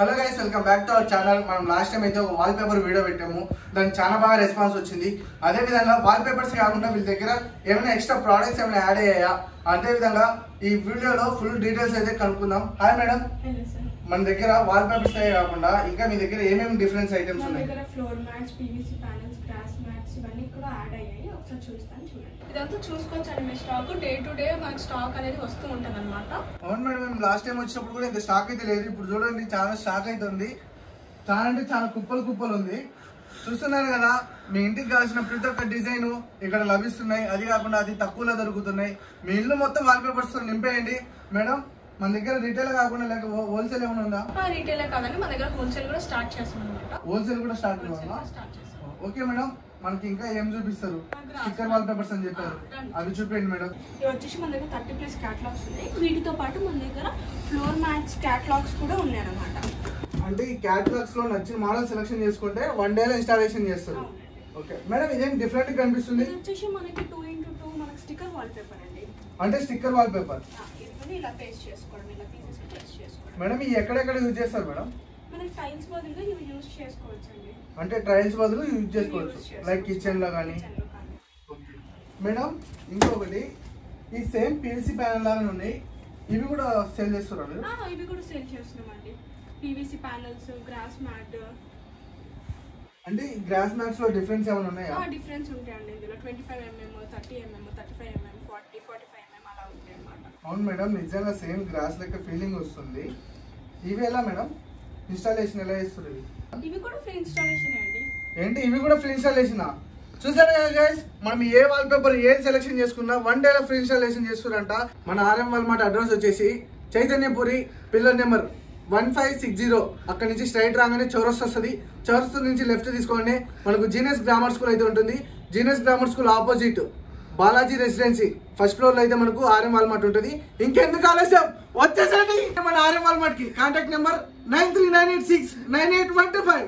Hello guys, welcome back to our channel. మనం last time అయితే ఒక వాల్ పేపర్ వీడియో పెట్టాము. దానికి చాలా బాగా రెస్పాన్స్ వచ్చింది. అదే విధంగా వాల్ పేపర్స్ కాకుండా వీళ్ళ దగ్గర ఏమైనా ఎక్స్ట్రా ప్రోడక్ట్స్ ఏమైనా యాడ్ అయ్యాయా, అదే విధంగా ఈ వీడియోలో ఫుల్ డీటెయిల్స్ అయితే కనుక్కుందాం. హాయ్ మేడం, మన దగ్గర వాల్ పేపర్స్ కాకుండా ఇంకా మీ దగ్గర ఏమేమి డిఫరెన్స్ ఐటమ్స్ ఉన్నాయి? మన దగ్గర floor mats, PVC panels, grass mats ఇవన్నీ కూడా యాడ్ అయ్యాయి. ఒకసారి చూస్తాను, చూడండి. ఇదంతా చూసుకోవచ్చు అండి. మీ స్టాక్ డే టు డే మనకి స్టాక్ అనేది వస్తూ ఉంటుంది అనమాట. అవును మేడం, మేము లాస్ట్ టైం వచ్చినప్పుడు కూడా ఇంత స్టాక్ అయితే లేదు. ఇప్పుడు చూడండి, చాలా స్టాక్ అయితే ఉంది. చాలా అంటే చాలా కుప్పలు ఉంది. చూస్తున్నారు కదా, మీ ఇంటికి కావాల్సిన ప్రతి ఒక్క డిజైన్ ఇక్కడ లభిస్తున్నాయి. అది కాకుండా అది తక్కువలో దొరుకుతున్నాయి. మీ ఇల్లు మొత్తం వాల్ పేపర్స్ తో నింపేయండి. మేడం, మన దగ్గర రీటైల్ కాకుండా లేక హోల్సేల్ ఏమైనా ఉందా? రీటైల్ కాదండి, మన దగ్గర హోల్సేల్ కూడా స్టార్ట్ చేస్తాం అనమాట. హోల్సేల్ కూడా స్టార్ట్ చేయాలా? ఓకే మేడం, మనకి ఇంకా ఏం చూపిస్తారు? స్టిక్కర్ వాల్ పేపర్స్ అని చెప్పారు, అవి చూపించండి మేడం. ఇవి వచ్చేసి మన దగ్గర 30+ క్యాటలాగ్స్ ఉన్నాయి. వీటితో పాటు మన దగ్గర ఫ్లోర్ మ్యాట్స్ క్యాటలాగ్స్ కూడా ఉన్నాయి అనమాట. అంటే ఈ క్యాటలాగ్స్ లో నచ్చిన మోడల్ సెలెక్షన్ చేసుకుంటే 1 డేలో ఇన్స్టాలేషన్ చేస్తారు. ఓకే మేడం, ఇదేం డిఫరెంట్ కనిపిస్తుంది? ఇది వచ్చేసి మనకి 2x2 మనకి స్టిక్కర్ వాల్ పేపర్ అండి. అంటే స్టిక్కర్ వాల్ పేపర్ ఇలా పేస్ట్ చేసుకోవడం, ఇలా తీసేసి పేస్ట్ చేసుకోవడం. మేడం, ఈ ఎక్కడెక్కడ యూజ్ చేస్తారు మేడం? మనకి టైల్స్ బదులుగా ఇవి యూజ్ చేసుకోవచ్చు అండి. అంటే ట్రయల్స్ బదులు యూజ్ చేసుకోవచ్చు, లైక్ కిచెన్ లో కానీ. మేడం, ఇంకొకటి, ఈ సేమ్ పీవీసీ ప్యానల్ లాగానే ఉన్నాయి, ఇవి కూడా సేల్ చేస్తున్నారు? ఇవి కూడా సేల్ చేస్తున్నామండి. PVC panels, grass mat. అంటే ఈ గ్రాస్ మ్యాట్స్ లో డిఫరెన్స్ ఏమైనా ఉన్నాయా? డిఫరెన్స్ ఉంటాయండి. ఇందులో 25mm, 30mm, 35mm, 40, 45mm అలా ఉంటాయి అన్నమాట. అవును మేడం, నిజంగా సేమ్ గ్రాస్ లెక్క ఫీలింగ్ వస్తుంది. ఇవి ఎలా మేడం, ఇన్స్టాలేషన్ ఎలా చేస్తారు? ఇవి కూడా ఫ్రీ ఇన్స్టాలేషన్ అండి. ఏంటి, ఇవి కూడా ఫ్రీ ఇన్స్టాలేషన్? చూసారు కదా గైస్, మనం ఏ వాల్ పేపర్ ఏది సెలెక్షన్ చేసుకున్నా 1 డేలో ఫ్రీ ఇన్స్టాలేషన్ చేస్తారంట. మన RM వాల్మార్ట్ అడ్రస్ వచ్చేసి చైతన్యపురి, పిల్లర్ నెంబర్ 1560. అక్కడ నుంచి స్ట్రైట్ రాగానే చౌరస్తా వస్తుంది. చౌరస్తా నుంచి లెఫ్ట్ తీసుకోండి, మనకు జీనియస్ గ్రామర్ స్కూల్ అయితే ఉంటుంది. Genius grammar school opposite Balaji residency first floor లో అయితే మనకు RM వాల్మార్ట్ ఉంటుంది. ఇంకెందుకు ఆలస్యం, వచ్చేసరికి మన RM వాల్మార్ట్ కి కాంటాక్ట్ నెంబర్ 9398698125.